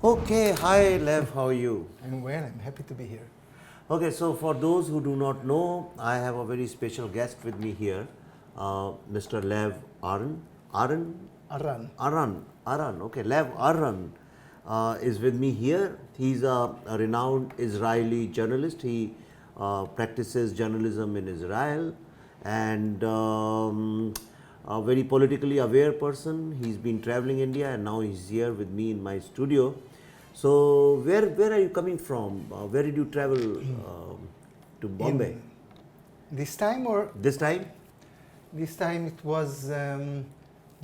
Okay, hi Lev, how are you? I'm well, I'm happy to be here. Okay, so for those who do not know, I have a very special guest with me here, Mr. Lev Aran. Aran? Aran. Aran, okay, Lev Aran is with me here. He's a renowned Israeli journalist. He practices journalism in Israel and a very politically aware person. He's been traveling India and now he's here with me in my studio. So where are you coming from? Where did you travel to Bombay? In this time or This time? this time it was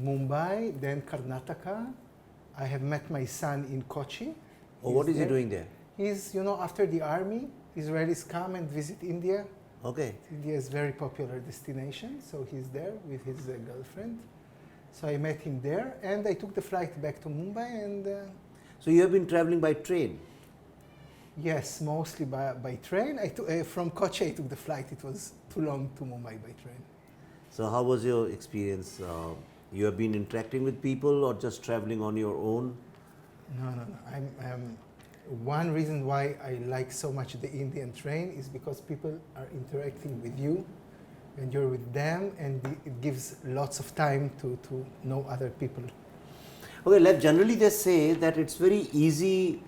Mumbai, then Karnataka. I have met my son in Kochi. Oh, what is he there. doing there? He's, after the army, Israelis come and visit India. Okay. India is a very popular destination, so he's there with his girlfriend. So I met him there, and I took the flight back to Mumbai, and So you have been traveling by train? yes, mostly by train. From Kochi I took the flight. It was too long to Mumbai by train. So how was your experience? You have been interacting with people or just traveling on your own? No. One reason why I like so much the Indian train is because people are interacting with you and you're with them, and it gives lots of time to know other people. Okay, Lev, generally they say that it's very easy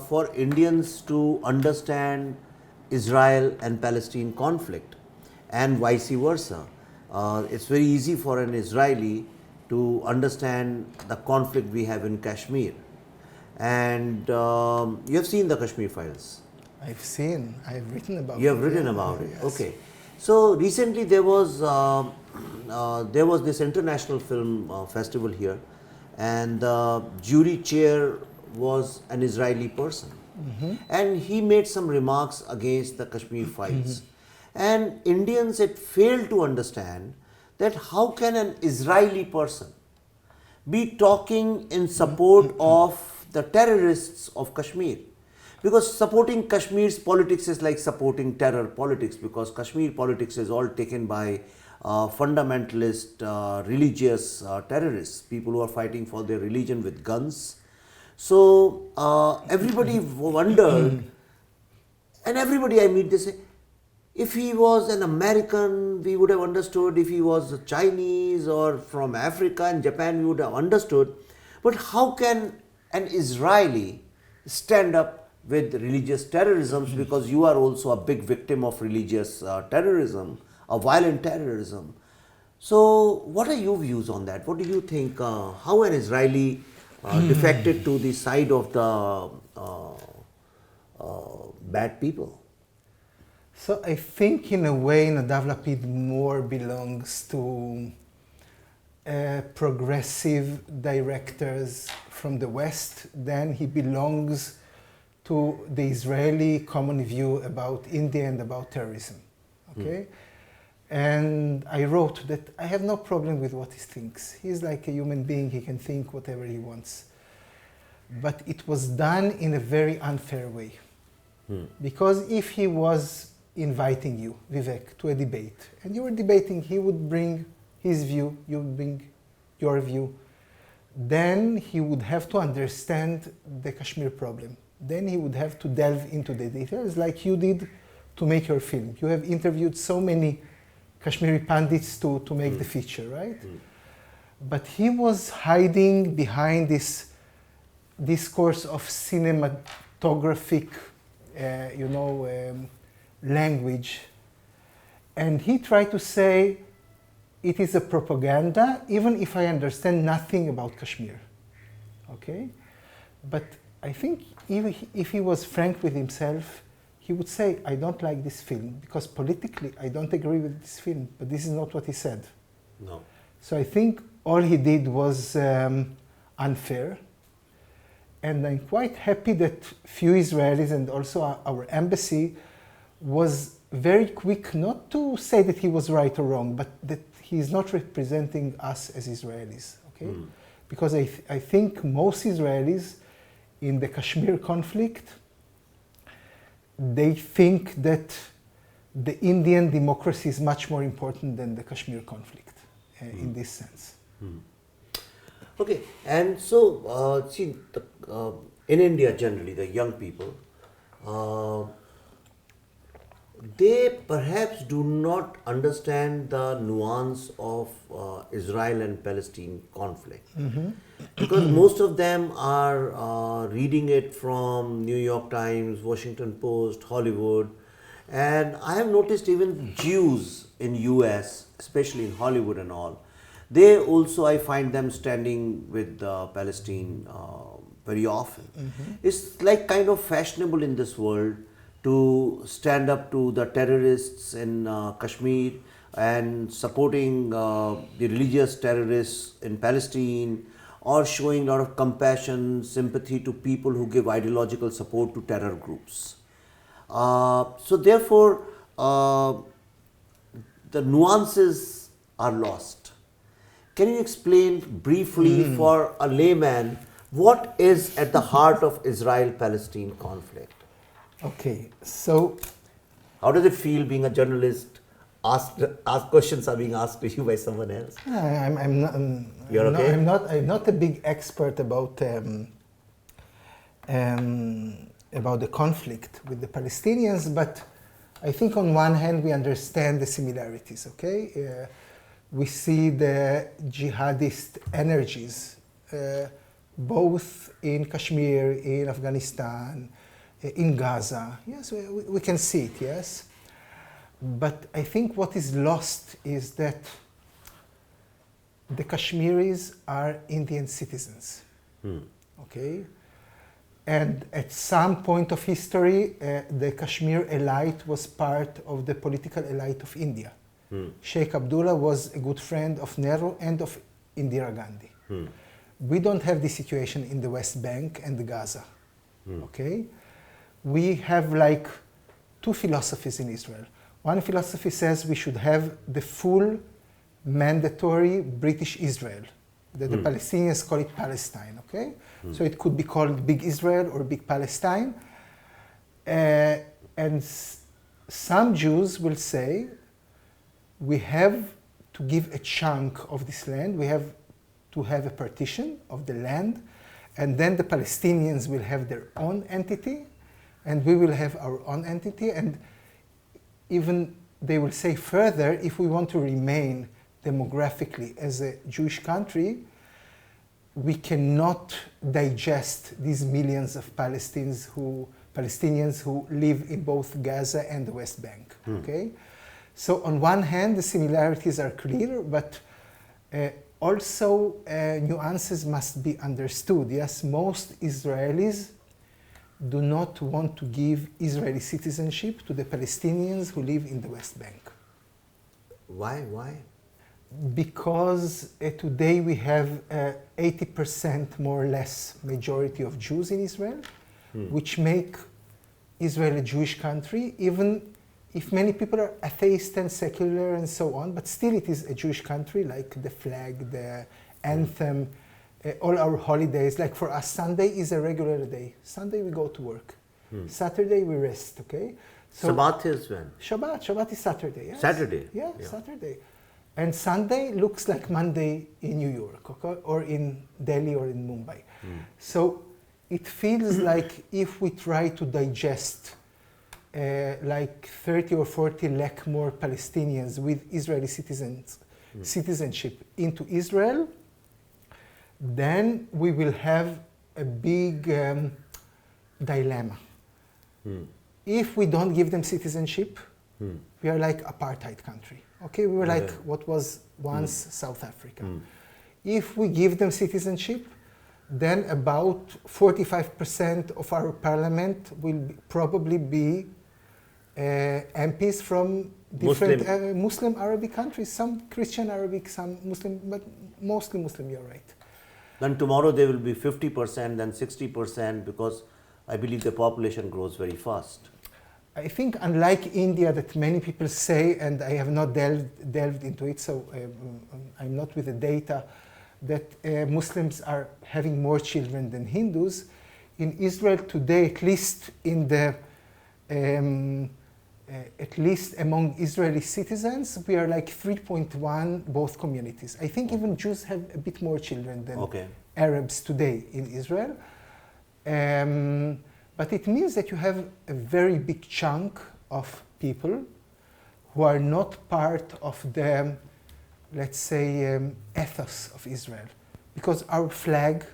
for Indians to understand Israel and Palestine conflict and vice versa. It's very easy for an Israeli to understand the conflict we have in Kashmir. And you have seen the Kashmir files. I've written about it. You have written yeah, about it. yes. Okay. So recently there was this international film festival here, and the jury chair was an Israeli person, and he made some remarks against the Kashmir files, and Indians had failed to understand that how can an Israeli person be talking in support of the terrorists of Kashmir? Because supporting Kashmir's politics is like supporting terror politics, because Kashmir politics is all taken by fundamentalist religious terrorists, people who are fighting for their religion with guns. So everybody wondered, and everybody I meet, they say, if he was an American, we would have understood. If he was a Chinese or from Africa and Japan, we would have understood. But how can an Israeli stand up with religious terrorism, because you are also a big victim of religious terrorism, a violent terrorism. So what are your views on that? What do you think, how an Israeli defected to the side of the bad people? So I think in a way Nadav Lapid more belongs to progressive directors from the West than he belongs to the Israeli common view about India and about terrorism. Okay? And I wrote that I have no problem with what he thinks. He's like a human being, he can think whatever he wants. But it was done in a very unfair way. Because if he was inviting you, Vivek, to a debate, and you were debating, he would bring his view, you would bring your view, then he would have to understand the Kashmir problem. Then he would have to delve into the details like you did to make your film. You have interviewed so many Kashmiri pandits to make the feature, right? But he was hiding behind this discourse of cinematographic, language. And he tried to say, it is a propaganda, even if I understand nothing about Kashmir. Okay? But I think if he was frank with himself, he would say, I don't like this film, because politically I don't agree with this film, but this is not what he said. No. So I think all he did was unfair. And I'm quite happy that few Israelis and also our embassy was very quick not to say that he was right or wrong, but that he is not representing us as Israelis. Okay? Because I think most Israelis in the Kashmir conflict, they think that the Indian democracy is much more important than the Kashmir conflict in this sense. Okay, and so see, in India generally, the young people, uh, they perhaps do not understand the nuance of Israel and Palestine conflict. Because most of them are reading it from New York Times, Washington Post, Hollywood. And I have noticed even Jews in US, especially in Hollywood and all, they also, I find them standing with Palestine very often. It's like kind of fashionable in this world to stand up to the terrorists in Kashmir and supporting the religious terrorists in Palestine, or showing a lot of compassion, sympathy to people who give ideological support to terror groups. So therefore, the nuances are lost. Can you explain briefly for a layman what is at the heart of Israel-Palestine conflict? Okay, so How does it feel being a journalist? Ask questions are being asked to you by someone else. I'm not. You're okay? I'm not a big expert about the conflict with the Palestinians, but I think on one hand we understand the similarities. Okay, we see the jihadist energies both in Kashmir, in Afghanistan, in Gaza. Yes, we can see it. Yes. But I think what is lost is that the Kashmiris are Indian citizens, okay? And at some point of history, the Kashmir elite was part of the political elite of India. Sheikh Abdullah was a good friend of Nehru and of Indira Gandhi. We don't have this situation in the West Bank and Gaza, okay? We have like two philosophies in Israel. One philosophy says we should have the full mandatory British Israel. The Palestinians call it Palestine, okay? So it could be called Big Israel or Big Palestine. And some Jews will say we have to give a chunk of this land. We have to have a partition of the land. And then the Palestinians will have their own entity. And we will have our own entity. And even they will say further, if we want to remain demographically as a Jewish country, we cannot digest these millions of Palestinians who live in both Gaza and the West Bank. Okay? So on one hand, the similarities are clear, but also nuances must be understood. Yes, most Israelis do not want to give Israeli citizenship to the Palestinians who live in the West Bank. Why? Why? Because today we have 80% more or less majority of Jews in Israel, which make Israel a Jewish country, even if many people are atheist and secular and so on, but still it is a Jewish country, like the flag, the anthem, all our holidays. Like for us, Sunday is a regular day. Sunday we go to work. Saturday we rest, okay? So Sabbath is when? Shabbat is Saturday, yes. Saturday? Yeah, Saturday. And Sunday looks like Monday in New York, okay? Or in Delhi or in Mumbai. So it feels like if we try to digest like 30 or 40 lakh more Palestinians with Israeli citizenship into Israel, then we will have a big dilemma. If we don't give them citizenship, we are like apartheid country. Okay, we were like what was once South Africa. If we give them citizenship, then about 45% of our parliament will probably be MPs from different Muslim Arabic countries, some Christian Arabic, some Muslim, but mostly Muslim, you're right. Then tomorrow they will be 50%, then 60%, because I believe the population grows very fast. I think unlike India that many people say, and I have not delved into it, so I'm not with the data, that Muslims are having more children than Hindus. In Israel today, at least in the at least among Israeli citizens, we are like 3.1 both communities. I think even Jews have a bit more children than Arabs today in Israel. But it means that you have a very big chunk of people who are not part of the, let's say, ethos of Israel. Because our flag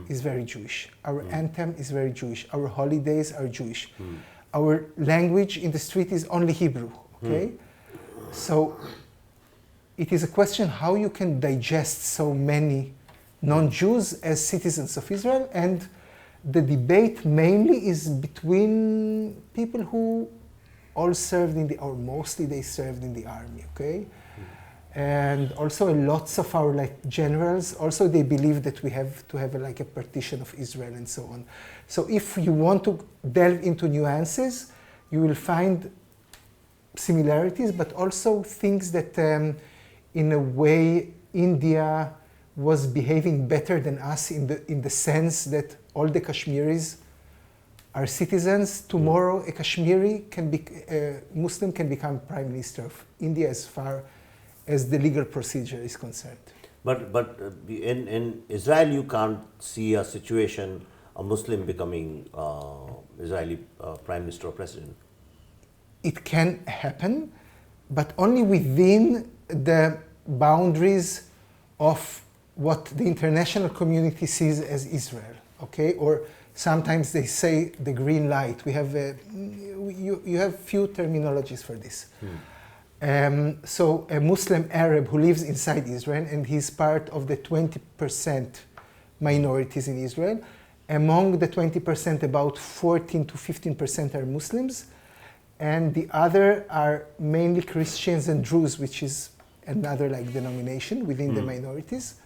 is very Jewish. Our anthem is very Jewish. Our holidays are Jewish. Our language in the street is only Hebrew, okay? So it is a question how you can digest so many non-Jews as citizens of Israel, and the debate mainly is between people who all served in the, or mostly they served in the army, okay? And also lots of our like generals, also they believe that we have to have like a partition of Israel and so on. So if you want to delve into nuances, you will find similarities, but also things that in a way India was behaving better than us in the sense that all the Kashmiris are citizens. Tomorrow a Kashmiri can be, a Muslim can become Prime Minister of India as far as the legal procedure is concerned. But in Israel, you can't see a situation, a Muslim becoming Israeli Prime Minister or President. It can happen, but only within the boundaries of what the international community sees as Israel, okay? Or sometimes they say the green light. We have you have few terminologies for this. So a Muslim Arab who lives inside Israel, and he's part of the 20% minorities in Israel. Among the 20%, about 14 to 15% are Muslims, and the other are mainly Christians and Druze, which is another like denomination within the minorities.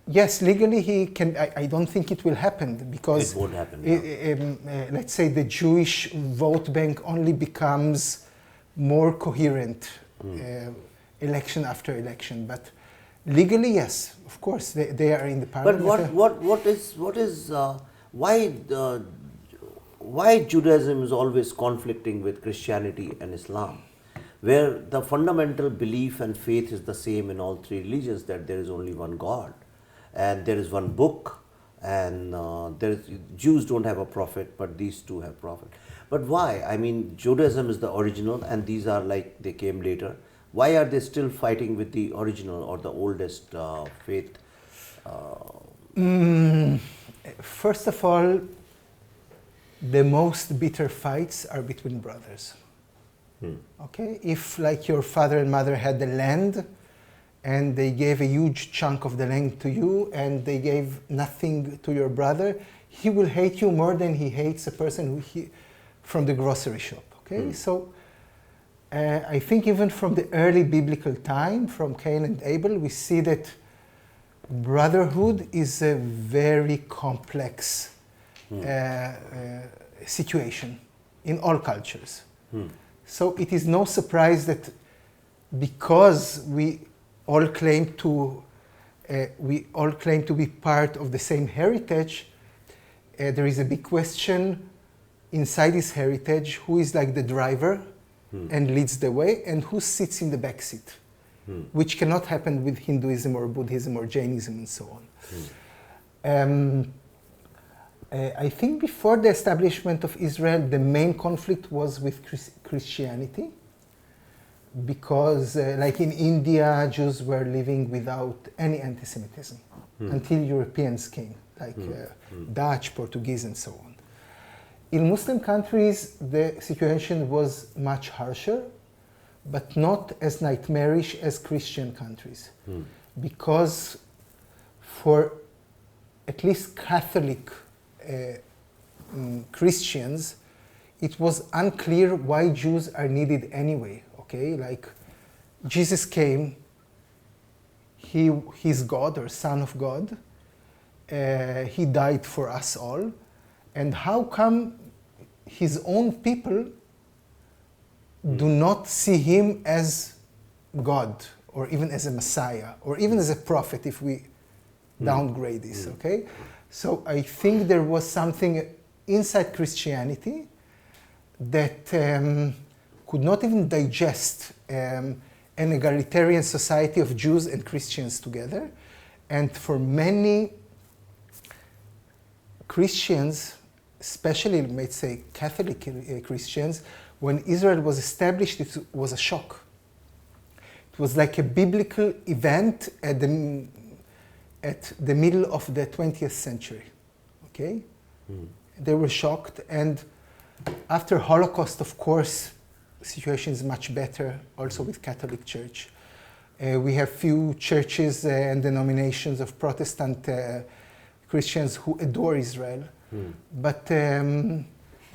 Yes, legally he can. I don't think it will happen because it won't happen. Let's say the Jewish vote bank only becomes more coherent election after election. But legally, yes, of course, they are in the parliament. But what is why Judaism is always conflicting with Christianity and Islam, where the fundamental belief and faith is the same in all three religions, that there is only one God and there is one book, and Jews don't have a prophet, but these two have prophet. But why? I mean, Judaism is the original and these are like, they came later. Why are they still fighting with the original or the oldest faith? First of all, the most bitter fights are between brothers. Okay, if like your father and mother had the land and they gave a huge chunk of the land to you and they gave nothing to your brother, he will hate you more than he hates a person from the grocery shop. Okay, so I think even from the early biblical time, from Cain and Abel, we see that brotherhood is a very complex situation in all cultures. So it is no surprise that because we all claim to be part of the same heritage, there is a big question inside this heritage: who is like the driver and leads the way, and who sits in the back seat, which cannot happen with Hinduism or Buddhism or Jainism and so on. I think before the establishment of Israel, the main conflict was with Christianity, because like in India, Jews were living without any anti-Semitism until Europeans came, like Dutch, Portuguese, and so on. In Muslim countries, the situation was much harsher, but not as nightmarish as Christian countries, because for at least Catholic Christians, it was unclear why Jews are needed anyway. Okay, like Jesus came, he's God or Son of God, he died for us all, and how come his own people do not see him as God or even as a Messiah or even as a prophet if we downgrade this, okay? So I think there was something inside Christianity that could not even digest an egalitarian society of Jews and Christians together. And for many Christians, especially, let's say, Catholic Christians, when Israel was established, it was a shock. It was like a biblical event at the middle of the 20th century. Okay? They were shocked, and after Holocaust, of course, the situation is much better, also with Catholic Church. We have few churches and denominations of Protestant Christians who adore Israel, but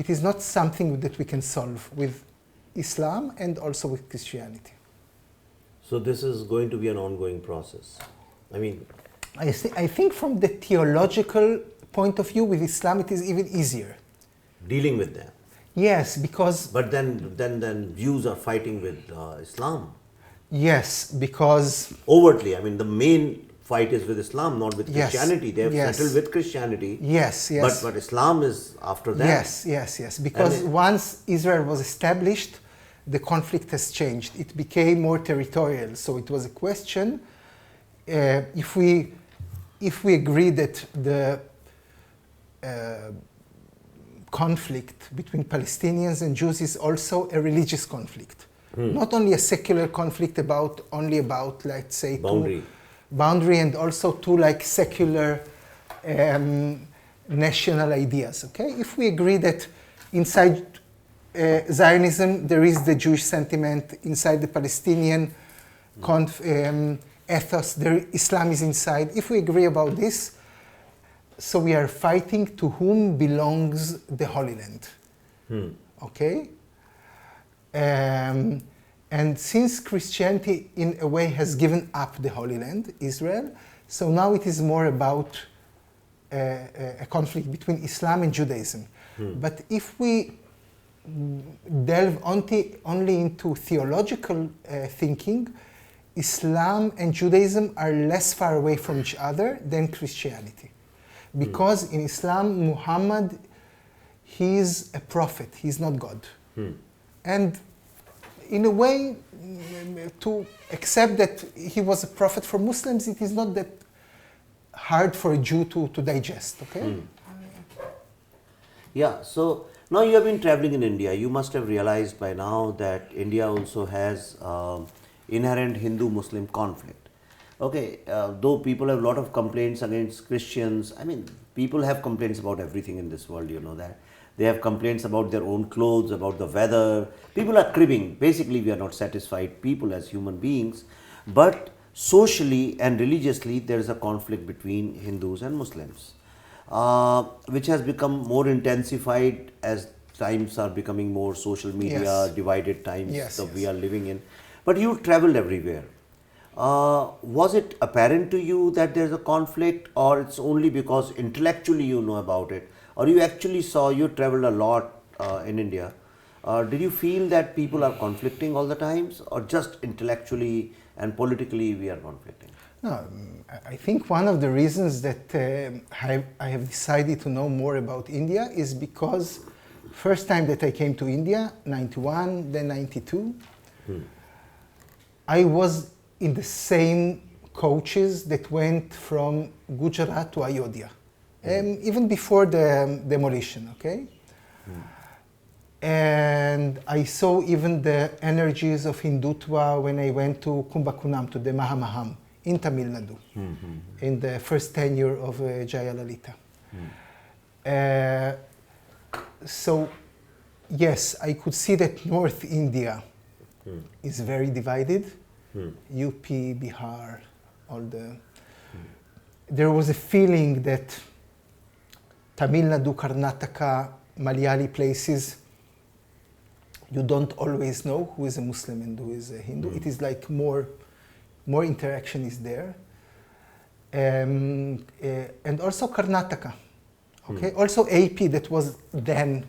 it is not something that we can solve with Islam and also with Christianity. So this is going to be an ongoing process. I mean, I think from the theological point of view, with Islam, it is even easier. dealing with them. Yes, because But then Jews are fighting with Islam. yes, because Overtly. I mean, the main fight is with Islam, not with Yes, Christianity. They have yes. settled with Christianity. yes, yes. But Islam is after that. Yes. Because And once Israel was established, the conflict has changed. It became more territorial. So it was a question if we agree that the conflict between Palestinians and Jews is also a religious conflict, not only a secular conflict only about, let's say, boundary, and also two like secular national ideas. Okay, if we agree that inside Zionism there is the Jewish sentiment, inside the Palestinian ethos, Islam is inside. If we agree about this, so we are fighting to whom belongs the Holy Land. Okay? And since Christianity, in a way, has given up the Holy Land, Israel, so now it is more about a conflict between Islam and Judaism. But if we delve only into theological thinking, Islam and Judaism are less far away from each other than Christianity. Because in Islam, Muhammad, he is a prophet, he's not God. And in a way, to accept that he was a prophet for Muslims, it is not that hard for a Jew to digest, okay? Yeah, so now you have been traveling in India. You must have realized by now that India also has inherent Hindu-Muslim conflict. Okay, though people have a lot of complaints against Christians, I mean, people have complaints about everything in this world, you know that. They have complaints about their own clothes, about the weather. People are cribbing. Basically, we are not satisfied people as human beings. But socially and religiously, there is a conflict between Hindus and Muslims, which has become more intensified as times are becoming more social media, divided times that we are living in. But you traveled everywhere. Was it apparent to you that there's a conflict, or it's only because intellectually you know about it, or you actually saw, you traveled a lot in India, did you feel that people are conflicting all the times, or just intellectually and politically we are conflicting? No, I think one of the reasons that I have decided to know more about India is because first time that I came to India, 91, then 92, I was in the same coaches that went from Gujarat to Ayodhya, even before the demolition, okay? And I saw even the energies of Hindutva when I went to Kumbakonam, to the Mahamaham in Tamil Nadu, in the first tenure of Jayalalalitha. So, yes, I could see that North India is very divided. UP, Bihar, all the... There was a feeling that Tamil Nadu, Karnataka, Malayali places, you don't always know who is a Muslim and who is a Hindu. It is like more interaction is there. And also Karnataka, okay? Also AP, that was then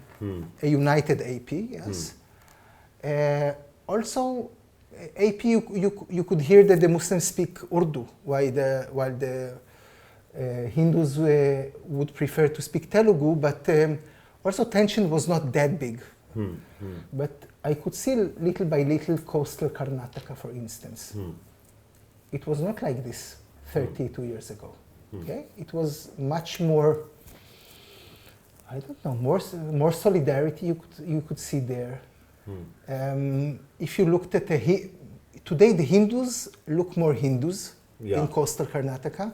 a united AP, yes. Also, AP, you could hear that the Muslims speak Urdu, while the Hindus would prefer to speak Telugu, but also tension was not that big. But I could see little by little coastal Karnataka, for instance. It was not like this 32 years ago. Okay? It was much more I don't know, more solidarity you could see there. If you looked at today, the Hindus look more Hindus in coastal Karnataka.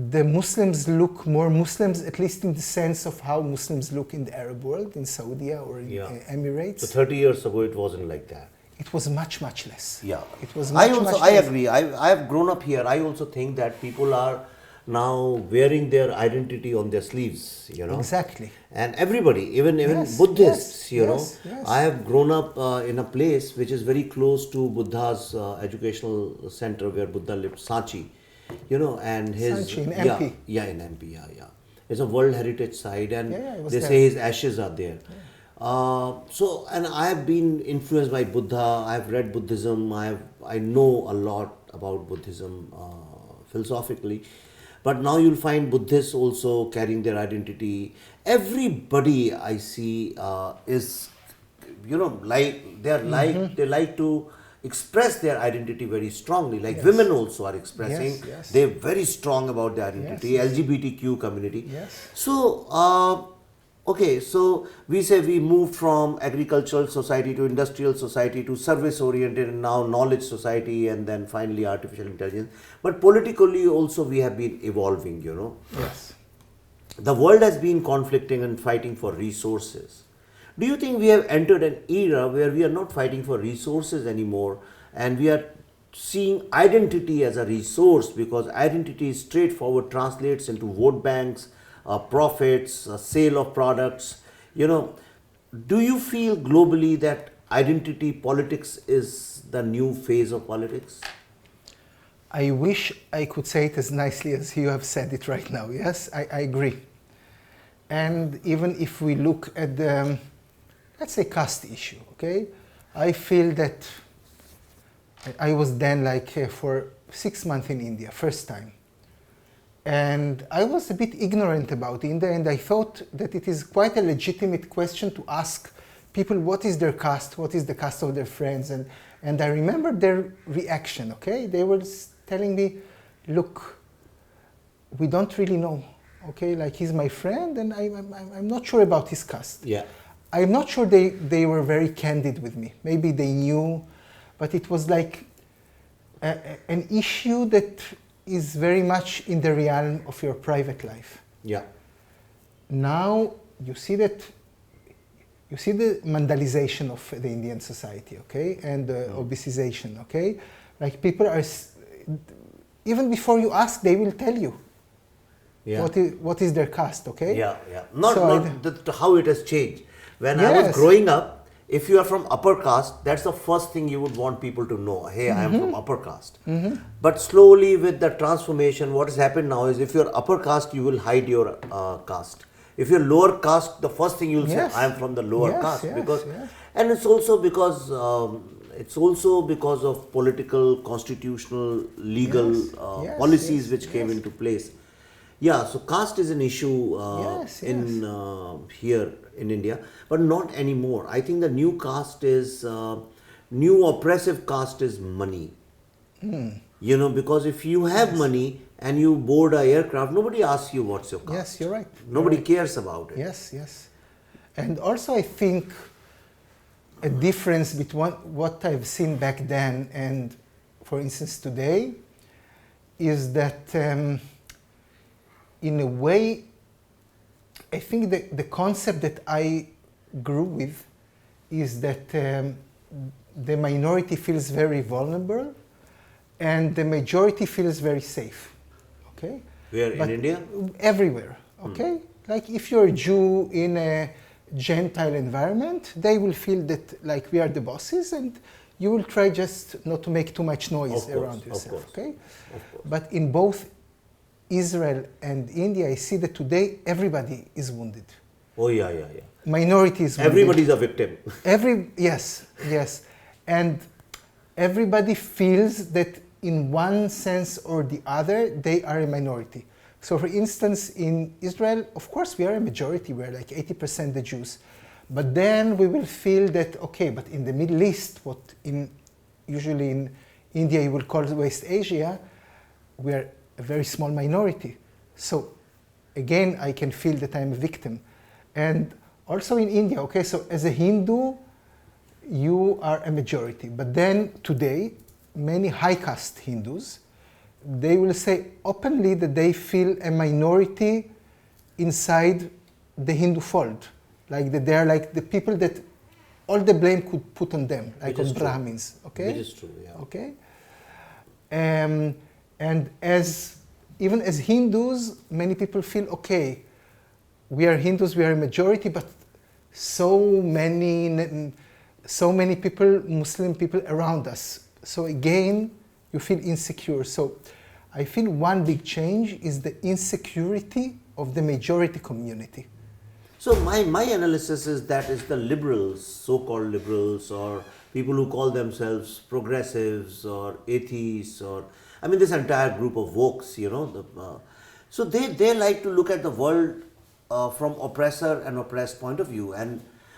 The Muslims look more Muslims, at least in the sense of how Muslims look in the Arab world, in Saudi or in Emirates. So 30 years ago, it wasn't like that. It was much less. Yeah, it was much I less. agree. I have grown up here. I also think that people are now wearing their identity on their sleeves, you know. Exactly. And everybody, even Buddhists, you know. I have grown up in a place which is very close to Buddha's educational center where Buddha lived, Sanchi, you know, and his Sanchi in MP. Yeah, in MP, yeah. It's a World Heritage Site, and they there. say his ashes are there. So, and I have been influenced by Buddha. I have read Buddhism. I know a lot about Buddhism philosophically. But now you'll find Buddhists also carrying their identity. Everybody I see is, you know, like they like to express their identity very strongly. Like women also are expressing. They're very strong about their identity. LGBTQ community. So. Okay, so we say we moved from agricultural society to industrial society to service oriented and now knowledge society and then finally artificial intelligence. But politically also we have been evolving, you know. Yes. The world has been conflicting and fighting for resources. Do you think we have entered an era where we are not fighting for resources anymore and we are seeing identity as a resource, because identity is straightforward, translates into vote banks, profits, sale of products, you know. Do you feel globally that identity politics is the new phase of politics? I wish I could say it as nicely as you have said it right now. Yes, I agree. And even if we look at the, let's say, caste issue, okay? I feel that I was then like for 6 months in India, first time. And I was a bit ignorant about India, and I thought that it is quite a legitimate question to ask people what is their caste, what is the caste of their friends. And I remember their reaction, okay? They were telling me, look, we don't really know, okay? Like, he's my friend, and I'm not sure about his caste. Yeah. I'm not sure they were very candid with me. Maybe they knew, but it was like an issue that is very much in the realm of your private life. Yeah. Now you see the mandalization of the Indian society, okay, and the obesization, okay. Like, people are, even before you ask, they will tell you what is their caste, okay. Yeah. Not how it has changed. When I was growing up, if you are from upper caste, that's the first thing you would want people to know. Hey, I am from upper caste. But slowly with the transformation, what has happened now is if you're upper caste, you will hide your caste. If you're lower caste, the first thing you'll say, I am from the lower caste. And it's also because of political, constitutional, legal policies which came into place. Yeah, so caste is an issue here in India, but not anymore. I think the new caste is, new oppressive caste is money. You know, because if you have money and you board an aircraft, nobody asks you what's your caste. Yes, you're right. Nobody cares about it. Yes. And also I think a difference between what I've seen back then and, for instance, today, is that in a way, I think the concept that I grew with is that the minority feels very vulnerable and the majority feels very safe, okay? Where, in India? Everywhere, okay? Like, if you're a Jew in a Gentile environment, they will feel that, like, we are the bosses, and you will try just not to make too much noise around yourself, okay? But in both Israel and India, I see that today everybody is wounded. Oh, yeah. Minority is wounded. Everybody's a victim. Yes. And everybody feels that in one sense or the other, they are a minority. So, for instance, in Israel, of course, we are a majority. We're like 80% the Jews. But then we will feel that, okay, but in the Middle East, usually in India you will call West Asia, we are a very small minority. So again, I can feel that I'm a victim. And also in India, okay, so as a Hindu, you are a majority. But then today, many high caste Hindus, they will say openly that they feel a minority inside the Hindu fold. Like that they are like the people that all the blame could put on them, like on Brahmins. Okay? Which is true, yeah. Okay? And as even as Hindus, many people feel, okay, we are Hindus, we are a majority, but so many people, Muslim people around us. So again, you feel insecure. So I feel one big change is the insecurity of the majority community. So my analysis is that is the liberals, so-called liberals, or people who call themselves progressives or atheists, or I mean this entire group of wokes, you know. So they like to look at the world from oppressor and oppressed point of view,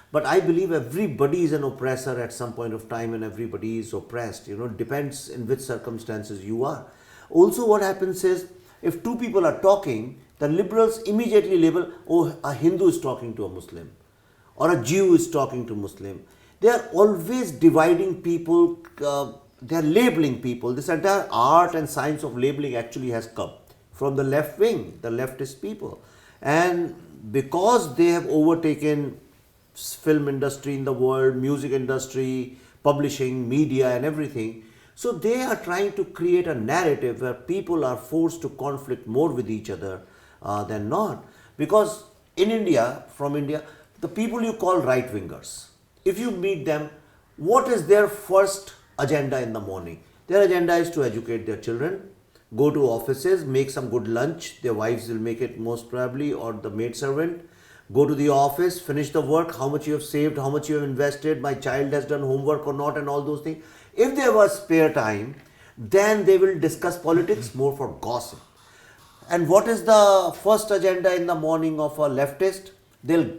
but I believe everybody is an oppressor at some point of time, and everybody is oppressed. You know, depends in which circumstances you are. Also, what happens is if two people are talking, the liberals immediately label, oh, a Hindu is talking to a Muslim, or a Jew is talking to Muslim. They are always dividing people. They are labeling people. This entire art and science of labeling actually has come from the left wing, the leftist people. And because they have overtaken film industry in the world, music industry, publishing, media and everything, so they are trying to create a narrative where people are forced to conflict more with each other than not. Because in India, from India, the people you call right-wingers, if you meet them, what is their first agenda in the morning? Their agenda is to educate their children, go to offices, make some good lunch, their wives will make it most probably, or the maidservant, go to the office, finish the work, how much you have saved, how much you have invested, my child has done homework or not, and all those things. If there was spare time, then they will discuss politics more for gossip. And what is the first agenda in the morning of a leftist? They'll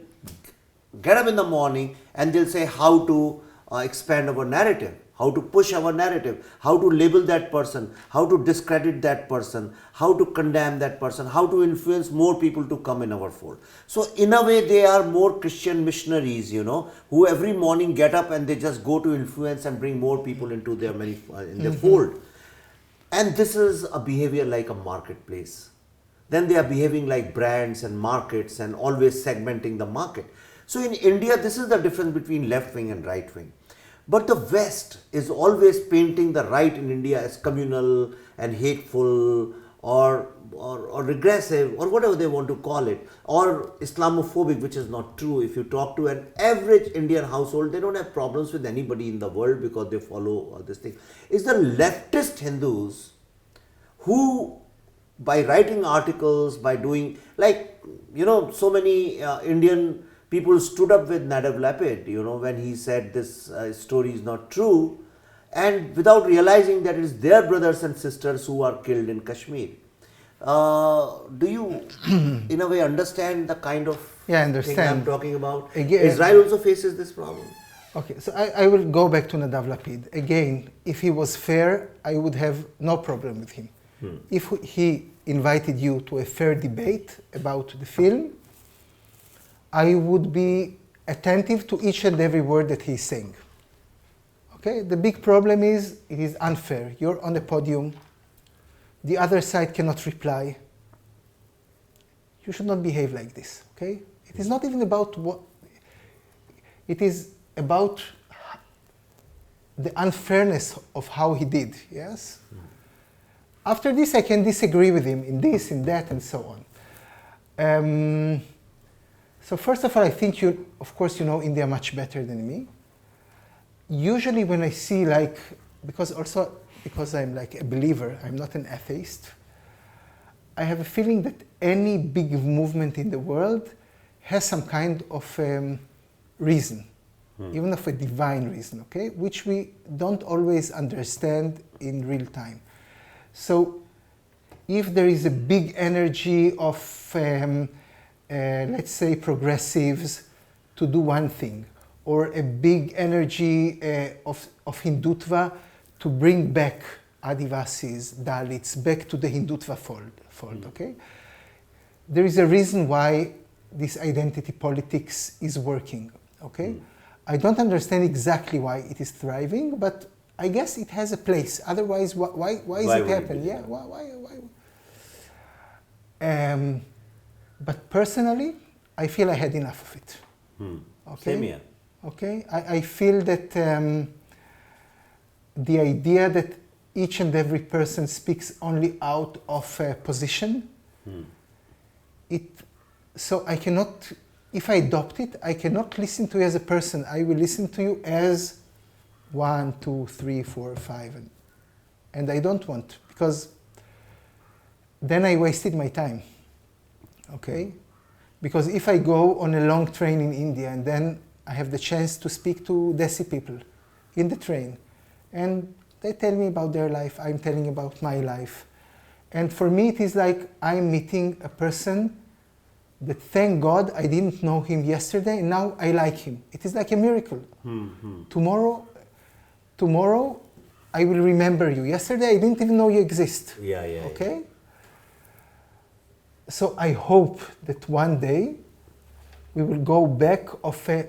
get up in the morning and they'll say how to expand our narrative, how to push our narrative, how to label that person, how to discredit that person, how to condemn that person, how to influence more people to come in our fold. So in a way, they are more Christian missionaries, you know, who every morning get up and they just go to influence and bring more people into their fold. And this is a behavior like a marketplace. Then they are behaving like brands and markets and always segmenting the market. So in India, this is the difference between left wing and right wing. But the West is always painting the right in India as communal and hateful or regressive or whatever they want to call it, or Islamophobic, which is not true. If you talk to an average Indian household, they don't have problems with anybody in the world because they follow this thing. It's the leftist Hindus who, by writing articles, by doing, like, you know, so many Indian people stood up with Nadav Lapid, you know, when he said this story is not true, and without realizing that it is their brothers and sisters who are killed in Kashmir. Do you, in a way, understand the kind of thing I'm talking about? Again, Israel also faces this problem. Okay, so I will go back to Nadav Lapid. Again, if he was fair, I would have no problem with him. If he invited you to a fair debate about the film, I would be attentive to each and every word that he's saying. Okay, the big problem is it is unfair. You're on the podium, the other side cannot reply. You should not behave like this, okay? It is not even about what, it is about the unfairness of how he did, yes? After this, I can disagree with him in this, in that, and so on. So first of all, I think you, of course, you know India much better than me. Usually when I see because I'm like a believer, I'm not an atheist, I have a feeling that any big movement in the world has some kind of reason, even of a divine reason, okay, which we don't always understand in real time. So if there is a big energy of let's say progressives to do one thing, or a big energy of Hindutva to bring back Adivasis, Dalits, back to the Hindutva fold, okay? There is a reason why this identity politics is working. Okay, I don't understand exactly why it is thriving, but I guess it has a place. Otherwise, why is it happening? Yeah, why? But personally, I feel I had enough of it. Okay? Same here. Okay, I feel that the idea that each and every person speaks only out of a position, so I cannot, if I adopt it, I cannot listen to you as a person. I will listen to you as 1, 2, 3, 4, 5, and I don't want, because then I wasted my time. Okay, because if I go on a long train in India and then I have the chance to speak to Desi people in the train, and they tell me about their life, I'm telling about my life. And for me, it is like I'm meeting a person that, thank God, I didn't know him yesterday, and now I like him. It is like a miracle. Tomorrow, I will remember you. Yesterday, I didn't even know you exist. Okay? Yeah. So I hope that one day we will go back of a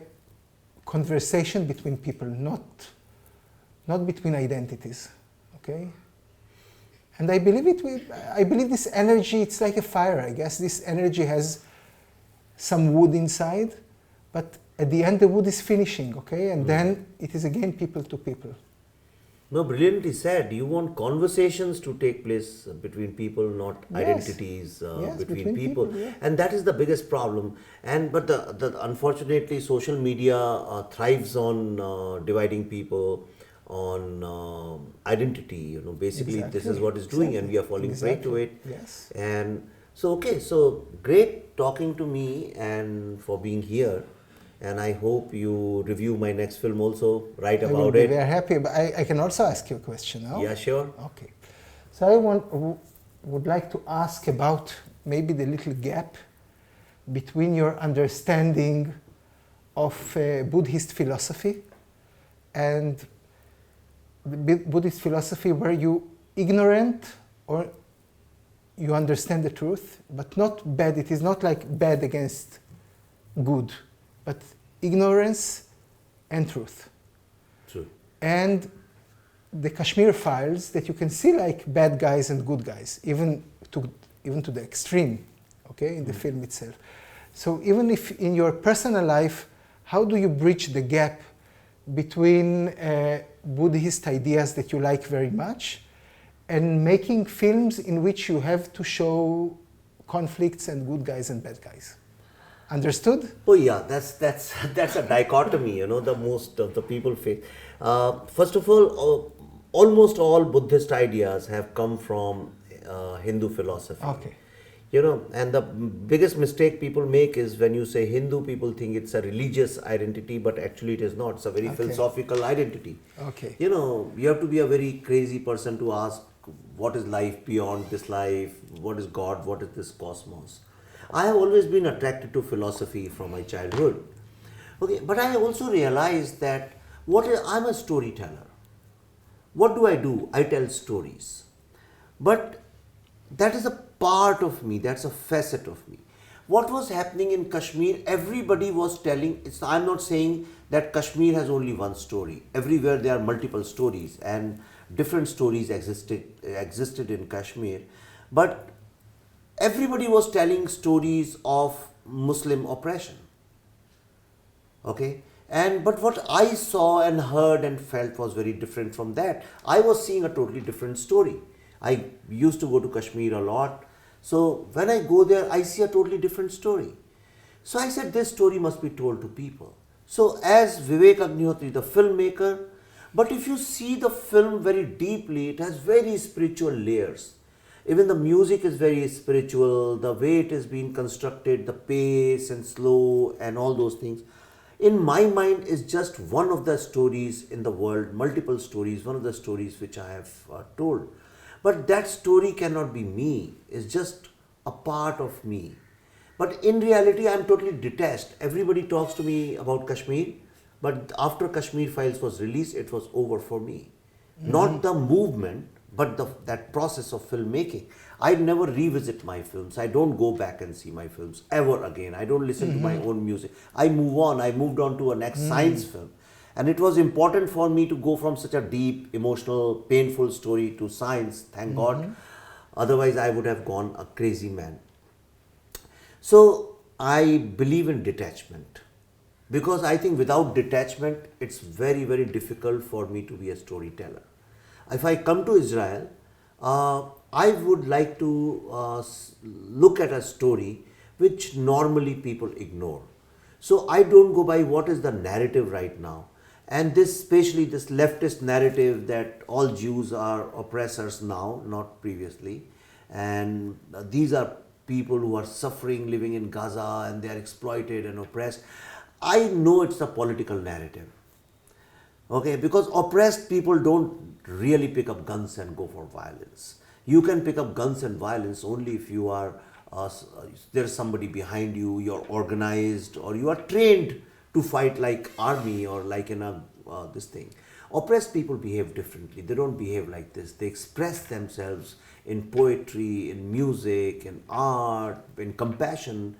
conversation between people, not between identities, okay? And I believe I believe this energy, it's like a fire, I guess. This energy has some wood inside, but at the end the wood is finishing, okay? And then it is again people to people. No, brilliantly said. You want conversations to take place between people, not identities between people. Yeah. And that is the biggest problem. But the unfortunately, social media thrives on dividing people on identity. Basically, this is what it's doing, and we are falling prey to it. Yes. And so, okay, so great talking to me and for being here. And I hope you review my next film also, write about it. We are happy, but I can also ask you a question now. Yeah, sure. Okay. So I would like to ask about maybe the little gap between your understanding of Buddhist philosophy and the Buddhist philosophy where you ignorant or you understand the truth, but not bad. It is not like bad against good, but ignorance and truth. True. And the Kashmir files that you can see like bad guys and good guys, even to the extreme, okay, in the film itself. So even if in your personal life, how do you bridge the gap between Buddhist ideas that you like very much and making films in which you have to show conflicts and good guys and bad guys? Understood? Oh yeah, that's a dichotomy, the most of the people face. First of all, almost all Buddhist ideas have come from Hindu philosophy. Okay. And the biggest mistake people make is when you say Hindu, people think it's a religious identity, but actually it is not. It's a very philosophical identity. Okay. You have to be a very crazy person to ask what is life beyond this life, what is God, what is this cosmos. I have always been attracted to philosophy from my childhood. Okay, but I also realized that I'm a storyteller. What do? I tell stories. But that is a part of me, that's a facet of me. What was happening in Kashmir, everybody was telling, I'm not saying that Kashmir has only one story. Everywhere there are multiple stories and different stories existed in Kashmir. But everybody was telling stories of Muslim oppression. Okay? But what I saw and heard and felt was very different from that. I was seeing a totally different story. I used to go to Kashmir a lot. So when I go there, I see a totally different story. So I said, this story must be told to people. So as Vivek Agnihotri, the filmmaker, but if you see the film very deeply, it has very spiritual layers. Even the music is very spiritual, the way it is being constructed, the pace and slow and all those things. In my mind is just one of the stories in the world, multiple stories, one of the stories which I have told. But that story cannot be me, it's just a part of me. But in reality, I am totally detached. Everybody talks to me about Kashmir, but after Kashmir Files was released, it was over for me. Not the movement, but that process of filmmaking. I never revisit my films. I don't go back and see my films ever again. I don't listen to my own music. I move on. I moved on to a next science film. And it was important for me to go from such a deep, emotional, painful story to science, thank God. Otherwise, I would have gone a crazy man. So, I believe in detachment. Because I think without detachment, it's very, very difficult for me to be a storyteller. If I come to Israel, I would like to look at a story which normally people ignore. So I don't go by what is the narrative right now. And this, especially this leftist narrative that all Jews are oppressors now, not previously. And these are people who are suffering, living in Gaza, and they are exploited and oppressed. I know it's a political narrative. Okay, because oppressed people don't really pick up guns and go for violence. You can pick up guns and violence only if you are there's somebody behind you, you're organized, or you are trained to fight like army or like in a this thing. Oppressed people behave differently. They don't behave like this. They express themselves in poetry, in music, in art, in compassion.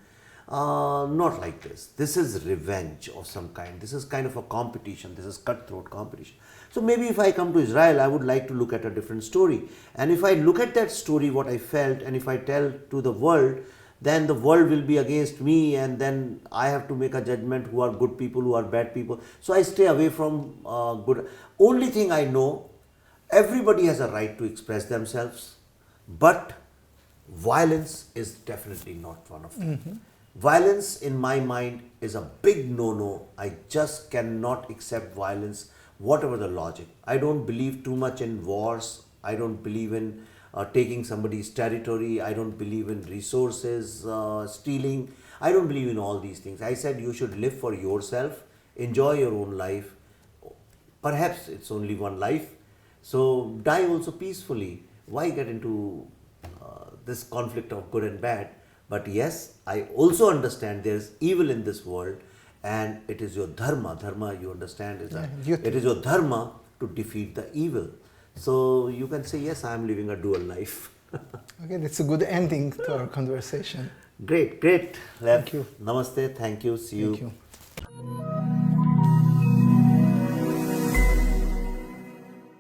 Not like this. This is revenge of some kind. This is kind of a competition. This is cutthroat competition. So maybe if I come to Israel, I would like to look at a different story. And if I look at that story, what I felt, and if I tell to the world, then the world will be against me, and then I have to make a judgment who are good people, who are bad people. So I stay away from good. Only thing I know, everybody has a right to express themselves, but violence is definitely not one of them. Violence, in my mind, is a big no-no. I just cannot accept violence, whatever the logic. I don't believe too much in wars. I don't believe in taking somebody's territory. I don't believe in resources, stealing. I don't believe in all these things. I said you should live for yourself, enjoy your own life. Perhaps it's only one life. So die also peacefully. Why get into this conflict of good and bad? But yes, I also understand there is evil in this world, and it is your dharma. Dharma, you understand, is it is your dharma to defeat the evil. So you can say, yes, I am living a dual life. Okay, that's a good ending to our conversation. Great, great. Lev. Thank you. Namaste. Thank you. See you. Thank you.